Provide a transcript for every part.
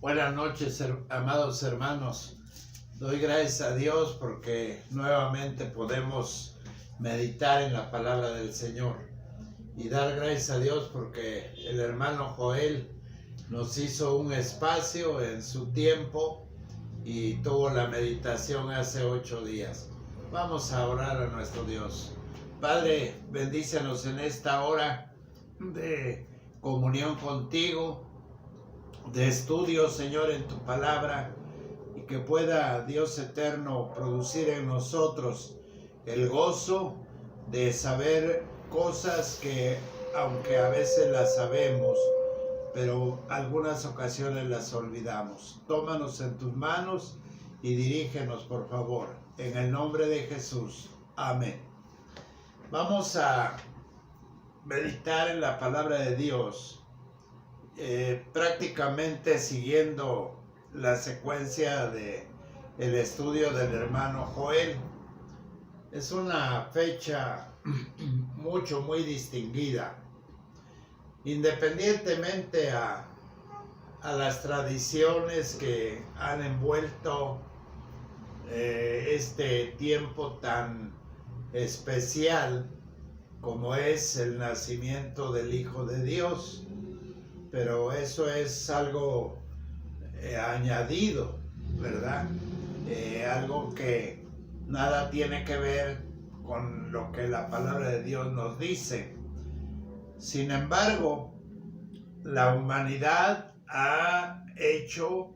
Buenas noches, amados hermanos. Doy gracias a Dios porque nuevamente podemos meditar en la palabra del Señor. Y dar gracias a Dios porque el hermano Joel nos hizo un espacio en su tiempo y tuvo la meditación hace 8 días. Vamos a orar a nuestro Dios. Padre, bendícenos en esta hora de comunión contigo, de estudio, Señor, en tu palabra, y que pueda Dios eterno producir en nosotros el gozo de saber cosas que, aunque a veces las sabemos, pero algunas ocasiones las olvidamos. Tómanos en tus manos y dirígenos, por favor, en el nombre de Jesús. Amén. Vamos a meditar en la palabra de Dios, prácticamente siguiendo la secuencia de el estudio del hermano Joel. Es una fecha muy distinguida, independientemente a las tradiciones que han envuelto este tiempo tan especial como es el nacimiento del Hijo de Dios. Pero eso es algo añadido, ¿verdad? Algo que nada tiene que ver con lo que la palabra de Dios nos dice. Sin embargo, la humanidad ha hecho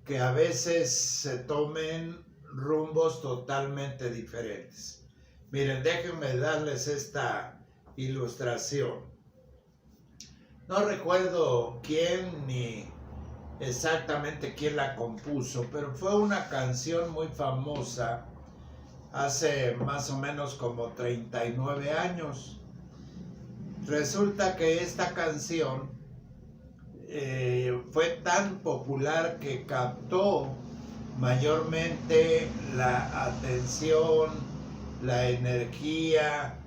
que a veces se tomen rumbos totalmente diferentes. Miren, déjenme darles esta ilustración. No recuerdo quién ni exactamente quién la compuso, pero fue una canción muy famosa hace más o menos como 39 años. Resulta que esta canción fue tan popular que captó mayormente la atención, la energía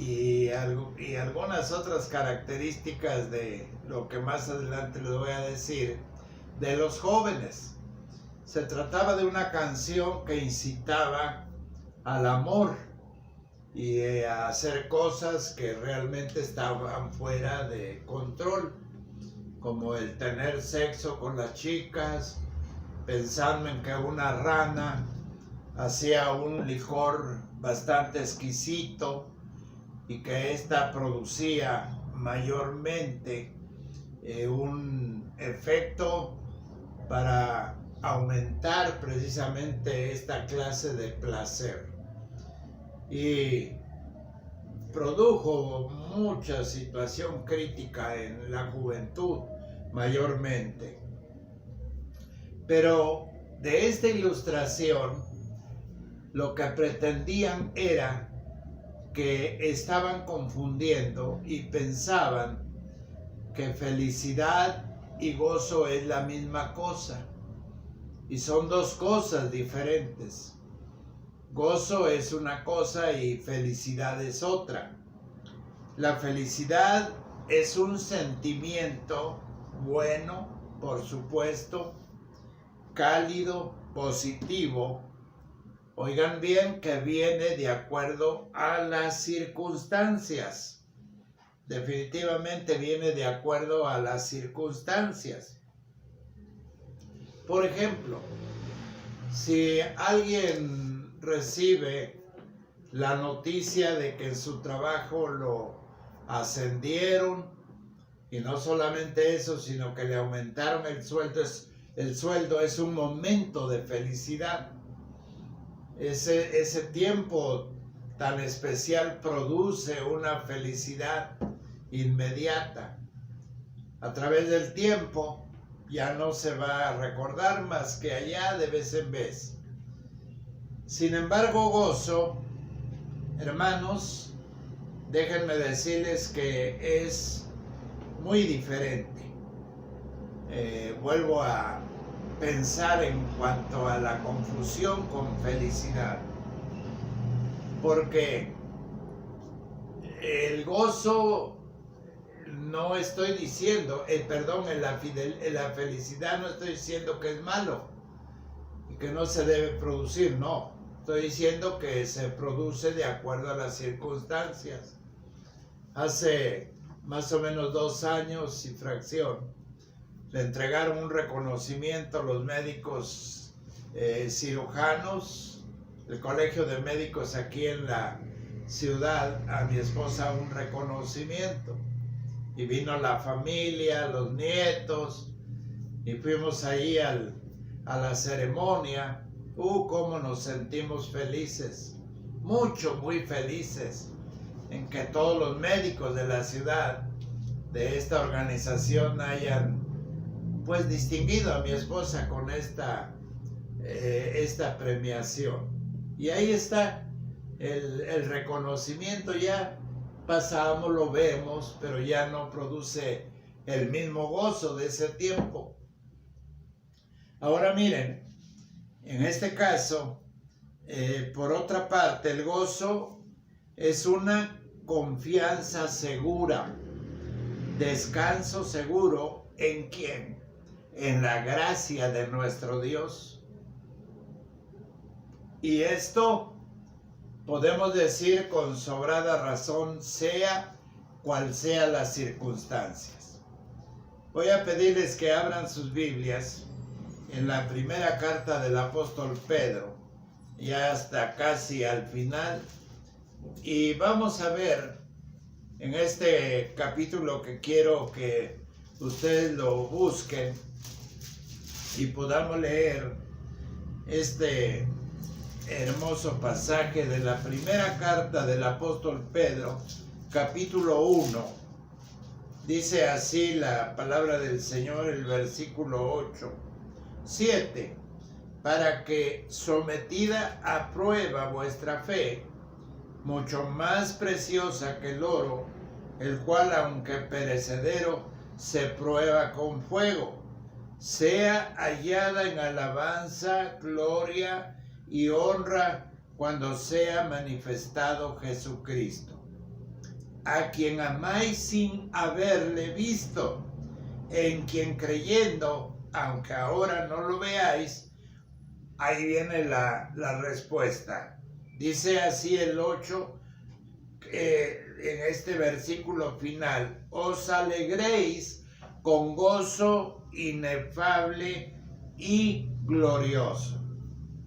y algunas otras características de lo que más adelante les voy a decir, de los jóvenes. Se trataba de una canción que incitaba al amor y a hacer cosas que realmente estaban fuera de control, como el tener sexo con las chicas, pensando en que una rana hacía un licor bastante exquisito y que ésta producía mayormente un efecto para aumentar precisamente esta clase de placer. Y produjo mucha situación crítica en la juventud mayormente. Pero de esta ilustración, lo que pretendían era que estaban confundiendo y pensaban que felicidad y gozo es la misma cosa, y son dos cosas diferentes. Gozo es una cosa y felicidad es otra. La felicidad es un sentimiento bueno, por supuesto, cálido, positivo. Oigan bien, que viene de acuerdo a las circunstancias. Definitivamente viene de acuerdo a las circunstancias. Por ejemplo, si alguien recibe la noticia de que en su trabajo lo ascendieron, y no solamente eso, sino que le aumentaron el sueldo es un momento de felicidad. Ese tiempo tan especial produce una felicidad inmediata. A través del tiempo ya no se va a recordar más que allá de vez en vez. Sin embargo, gozo, hermanos, déjenme decirles que es muy diferente. Vuelvo a pensar en cuanto a la confusión con felicidad, porque el gozo no estoy diciendo, en la felicidad no estoy diciendo que es malo y que no se debe producir, no. Estoy diciendo que se produce de acuerdo a las circunstancias. Hace más o menos 2 años y fracción, le entregaron un reconocimiento a los médicos cirujanos, el colegio de médicos aquí en la ciudad, a mi esposa un reconocimiento. Y vino la familia, los nietos, y fuimos ahí a la ceremonia. Cómo nos sentimos felices, muy felices, en que todos los médicos de la ciudad, de esta organización, hayan pues distinguido a mi esposa con esta premiación. Y ahí está el reconocimiento. Ya pasamos, lo vemos, pero ya no produce el mismo gozo de ese tiempo. Ahora miren, en este caso, por otra parte, el gozo es una confianza segura, descanso seguro. ¿En quién? En la gracia de nuestro Dios. Y esto podemos decir con sobrada razón, sea cual sea las circunstancias. Voy a pedirles que abran sus Biblias en la primera carta del apóstol Pedro, ya hasta casi al final, y vamos a ver en este capítulo que quiero que ustedes lo busquen y podamos leer este hermoso pasaje de la primera carta del apóstol Pedro, capítulo 1. Dice así la palabra del Señor, el versículo 7, para que, sometida a prueba vuestra fe, mucho más preciosa que el oro, el cual aunque perecedero se prueba con fuego, sea hallada en alabanza, gloria y honra cuando sea manifestado Jesucristo, a quien amáis sin haberle visto, en quien creyendo, aunque ahora no lo veáis, ahí viene la respuesta. Dice así el 8, en este versículo final: os alegréis con gozo inefable y glorioso.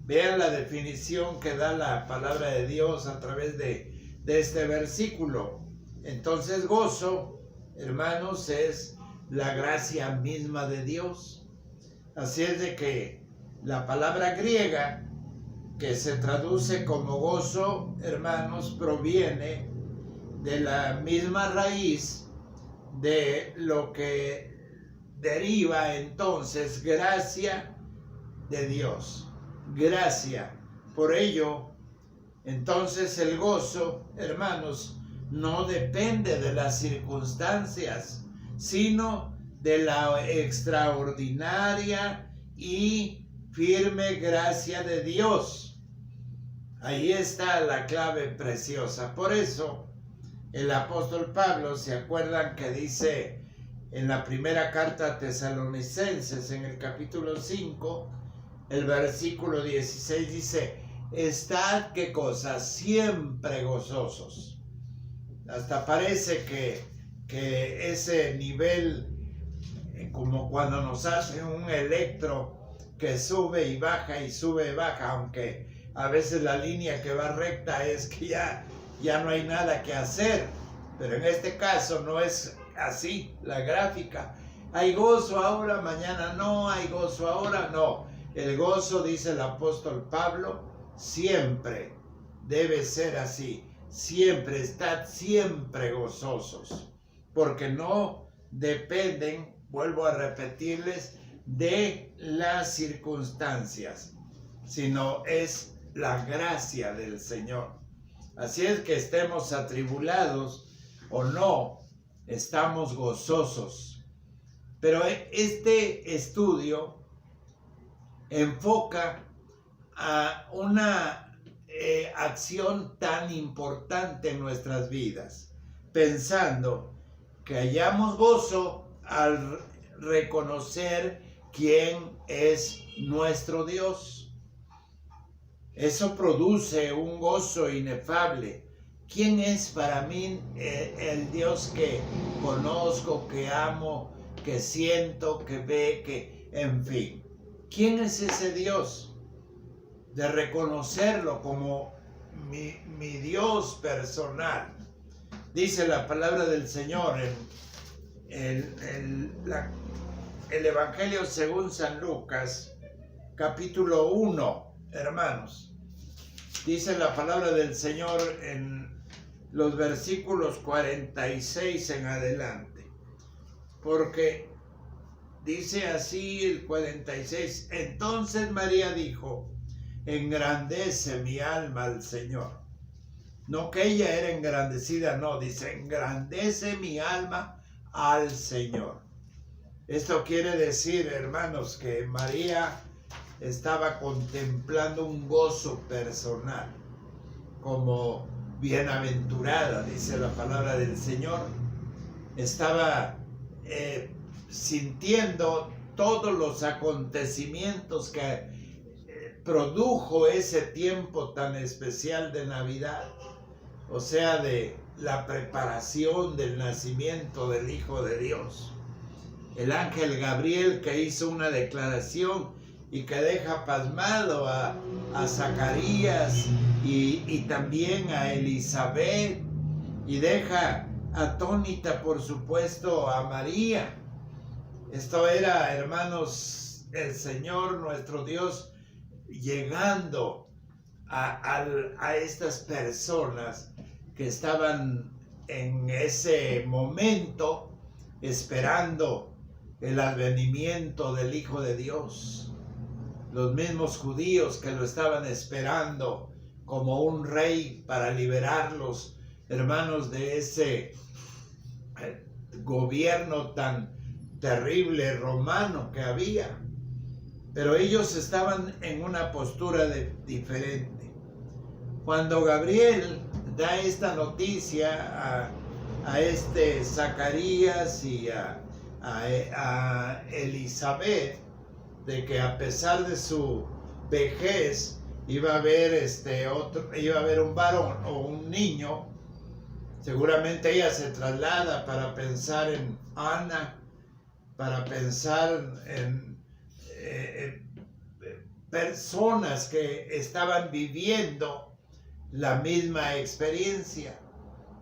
Vean la definición que da la palabra de Dios a través de este versículo. Entonces, gozo, hermanos, es la gracia misma de Dios. Así es de que la palabra griega que se traduce como gozo, hermanos, proviene de la misma raíz de lo que deriva entonces gracia de Dios. Gracia. Por ello, entonces el gozo, hermanos, no depende de las circunstancias, sino de la extraordinaria y firme gracia de Dios. Ahí está la clave preciosa. Por eso el apóstol Pablo, ¿se acuerdan que dice en la primera carta a Tesalonicenses, en el capítulo 5, el versículo 16, dice: estad, ¿qué cosa? Siempre gozosos. Hasta parece que ese nivel, como cuando nos hacen un electro que sube y baja y sube y baja, aunque a veces la línea que va recta es que ya no hay nada que hacer, pero en este caso no es así la gráfica. Hay gozo ahora, mañana no, hay gozo ahora, no. El gozo, dice el apóstol Pablo, siempre debe ser así. Siempre, estad siempre gozosos, porque no dependen, vuelvo a repetirles, de las circunstancias, sino es la gracia del Señor. Así es que estemos atribulados o no, estamos gozosos. Pero este estudio enfoca a una acción tan importante en nuestras vidas, pensando que hallamos gozo al reconocer quién es nuestro Dios. Eso produce un gozo inefable. ¿Quién es para mí el Dios que conozco, que amo, que siento, que ve, que, en fin? ¿Quién es ese Dios? De reconocerlo como mi Dios personal. Dice la palabra del Señor en el Evangelio según San Lucas, capítulo 1, hermanos. Dice la palabra del Señor en los versículos 46 en adelante. Porque dice así el 46: entonces María dijo: engrandece mi alma al Señor. No que ella era engrandecida, no, dice: engrandece mi alma al Señor. Esto quiere decir, hermanos, que María estaba contemplando un gozo personal, como bienaventurada, dice la palabra del Señor. Estaba sintiendo todos los acontecimientos que produjo ese tiempo tan especial de Navidad, o sea, de la preparación del nacimiento del Hijo de Dios. El ángel Gabriel, que hizo una declaración y que deja pasmado a Zacarías y también a Elizabeth, y deja atónita, por supuesto, a María. Esto era, hermanos, el Señor nuestro Dios llegando a estas personas que estaban en ese momento esperando el advenimiento del Hijo de Dios. Los mismos judíos que lo estaban esperando como un rey para liberarlos, hermanos, de ese gobierno tan terrible romano que había. Pero ellos estaban en una postura diferente. Cuando Gabriel da esta noticia a este Zacarías y a Elizabeth, de que a pesar de su vejez iba a haber un varón o un niño, seguramente ella se traslada para pensar en Ana, para pensar en personas que estaban viviendo la misma experiencia.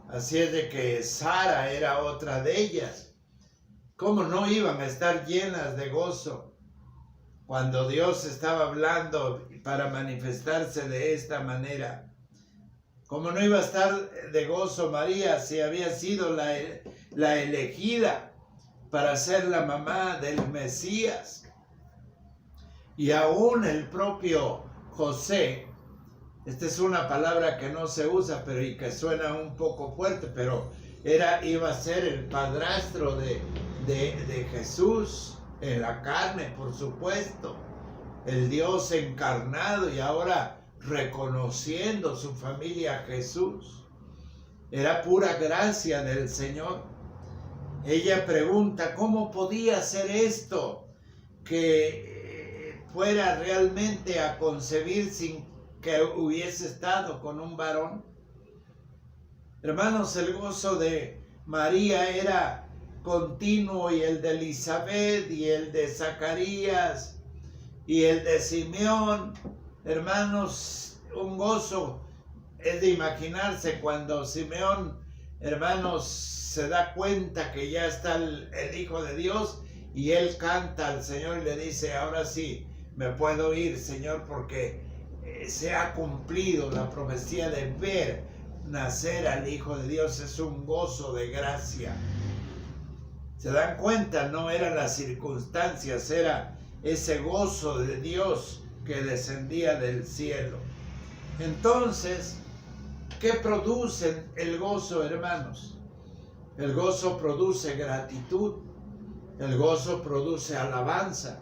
Así es de que Sara era otra de ellas. ¿Cómo no iban a estar llenas de gozo cuando Dios estaba hablando para manifestarse de esta manera? ¿Cómo no iba a estar de gozo María si había sido la elegida para ser la mamá del Mesías? Y aún el propio José, esta es una palabra que no se usa, pero y que suena un poco fuerte, pero iba a ser el padrastro de Jesús en la carne, por supuesto, el Dios encarnado, y ahora reconociendo su familia a Jesús. Era pura gracia del Señor. Ella pregunta: ¿cómo podía ser esto? Que fuera realmente a concebir sin que hubiese estado con un varón. Hermanos, el gozo de María era continuo, y el de Elizabeth, y el de Zacarías, y el de Simeón. Hermanos, un gozo es de imaginarse cuando Simeón, hermanos, se da cuenta que ya está el Hijo de Dios, y él canta al Señor y le dice: ahora sí me puedo ir, Señor, porque se ha cumplido la profecía de ver nacer al Hijo de Dios. Es un gozo de gracia. ¿Se dan cuenta? No eran las circunstancias, era ese gozo de Dios que descendía del cielo. Entonces, ¿qué produce el gozo, hermanos? El gozo produce gratitud, el gozo produce alabanza,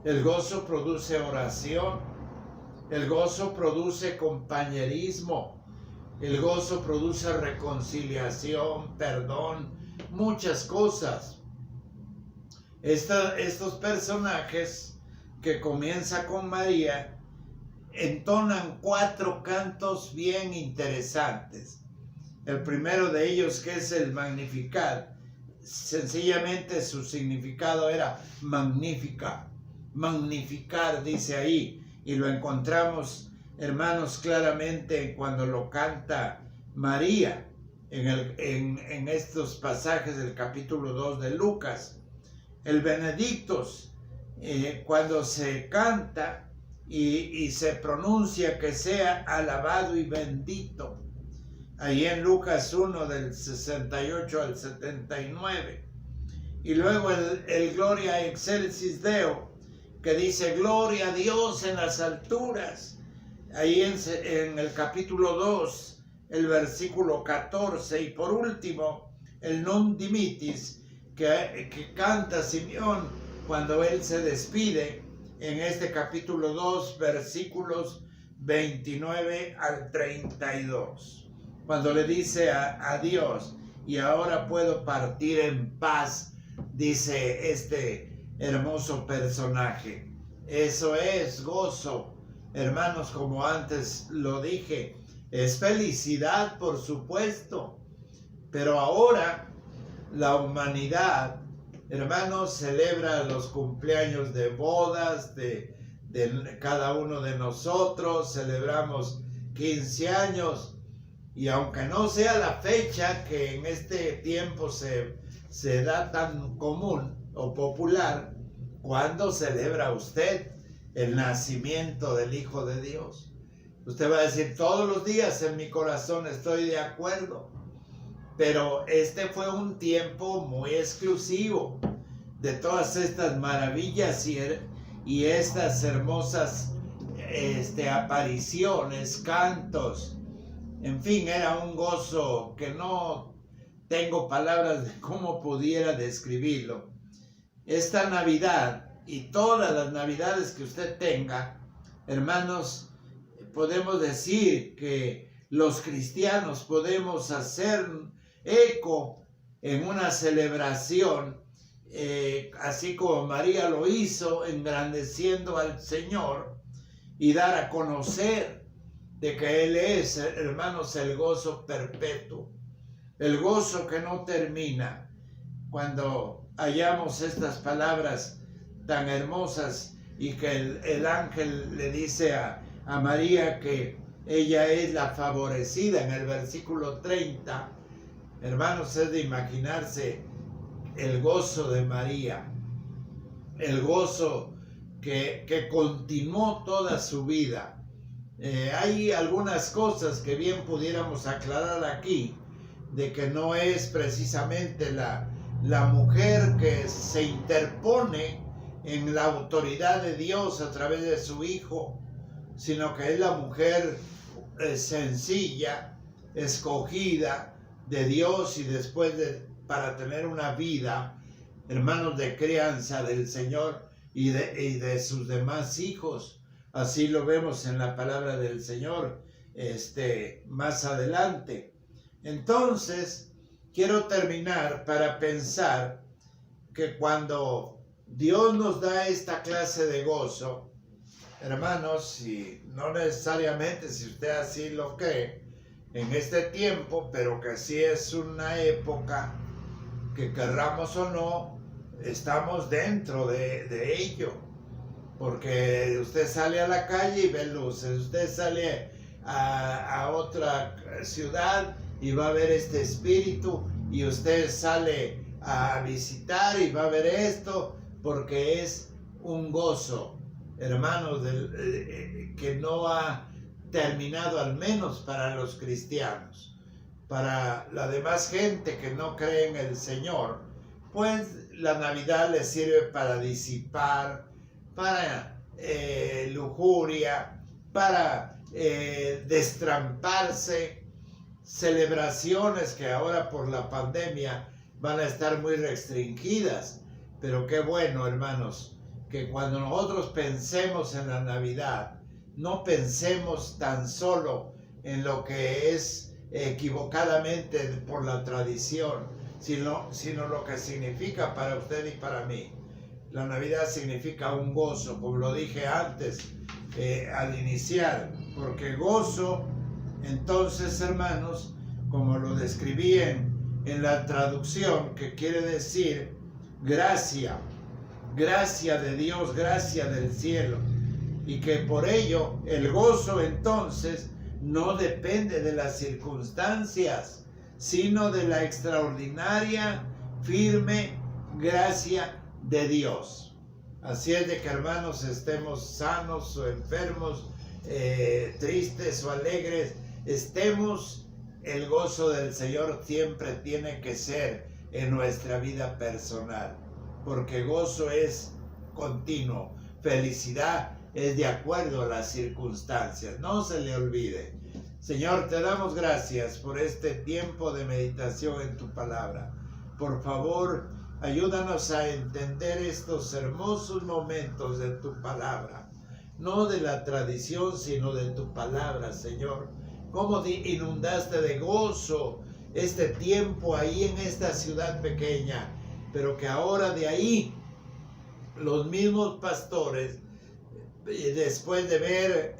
el gozo produce oración, el gozo produce compañerismo, el gozo produce reconciliación, perdón, muchas cosas. Estos personajes que comienza con María entonan 4 cantos bien interesantes. El primero de ellos, que es el Magnificat, sencillamente su significado era magnífica, magnificar, dice ahí, y lo encontramos, hermanos, claramente cuando lo canta María en estos pasajes del capítulo 2 de Lucas. El Benedictus, cuando se canta y se pronuncia que sea alabado y bendito, ahí en Lucas 1 del 68 al 79. Y luego el Gloria Excelsis Deo, que dice gloria a Dios en las alturas, ahí en el capítulo 2, el versículo 14. Y por último, el Non Dimittis, que canta Simeón cuando él se despide en este capítulo 2, versículos 29 al 32. Cuando le dice a Dios, y ahora puedo partir en paz, dice este hermoso personaje. Eso es gozo, hermanos, como antes lo dije, es felicidad, por supuesto, pero ahora la humanidad, hermanos, celebra los cumpleaños de bodas de cada uno de nosotros, celebramos 15 años, y aunque no sea la fecha que en este tiempo se da tan común o popular, ¿cuándo celebra usted el nacimiento del Hijo de Dios? Usted va a decir, todos los días en mi corazón, estoy de acuerdo, pero este fue un tiempo muy exclusivo de todas estas maravillas y estas hermosas apariciones, cantos. En fin, era un gozo que no tengo palabras de cómo pudiera describirlo. Esta Navidad y todas las Navidades que usted tenga, hermanos, podemos decir que los cristianos podemos hacer eco en una celebración, así como María lo hizo, engrandeciendo al Señor y dar a conocer de que Él es, hermanos, el gozo perpetuo, el gozo que no termina. Cuando hallamos estas palabras tan hermosas y que el ángel le dice a María que ella es la favorecida en el versículo 30, hermanos, es de imaginarse el gozo de María, el gozo que continuó toda su vida. Hay algunas cosas que bien pudiéramos aclarar aquí, de que no es precisamente la mujer que se interpone en la autoridad de Dios a través de su Hijo, sino que es la mujer sencilla, escogida de Dios y después para tener una vida, hermanos, de crianza del Señor y de sus demás hijos. Así lo vemos en la palabra del Señor más adelante. Entonces, quiero terminar para pensar que cuando Dios nos da esta clase de gozo, hermanos, y no necesariamente si usted así lo cree, en este tiempo, pero que sí es una época que querramos o no, estamos dentro de ello. Porque usted sale a la calle y ve luces, usted sale a otra ciudad y va a ver este espíritu, y usted sale a visitar y va a ver esto, porque es un gozo, hermanos, que no ha terminado, al menos para los cristianos. Para la demás gente que no cree en el Señor, pues la Navidad les sirve para disipar, para lujuria, para destramparse, celebraciones que ahora por la pandemia van a estar muy restringidas. Pero qué bueno, hermanos, que cuando nosotros pensemos en la Navidad, no pensemos tan solo en lo que es equivocadamente por la tradición, sino lo que significa para usted y para mí. La Navidad significa un gozo, como lo dije antes, al iniciar, porque gozo, entonces, hermanos, como lo describí en la traducción, que quiere decir gracia de Dios, gracia del cielo, y que por ello el gozo entonces no depende de las circunstancias, sino de la extraordinaria, firme gracia de Dios. Así es de que, hermanos, estemos sanos o enfermos, tristes o alegres, estemos, el gozo del Señor siempre tiene que ser en nuestra vida personal, porque gozo es continuo, felicidad es de acuerdo a las circunstancias, no se le olvide. Señor, te damos gracias por este tiempo de meditación en tu palabra. Por favor, ayúdanos a entender estos hermosos momentos de tu palabra, no de la tradición, sino de tu palabra, Señor. Cómo inundaste de gozo este tiempo ahí en esta ciudad pequeña, pero que ahora de ahí los mismos pastores, después de ver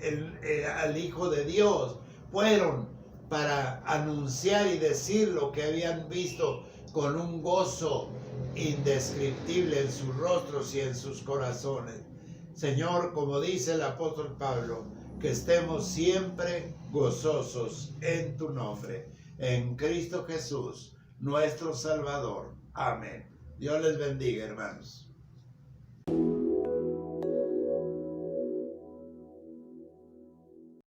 al Hijo de Dios, fueron para anunciar y decir lo que habían visto con un gozo indescriptible en sus rostros y en sus corazones. Señor, como dice el apóstol Pablo, que estemos siempre gozosos en tu nombre, en Cristo Jesús, nuestro Salvador. Amén. Dios les bendiga, hermanos.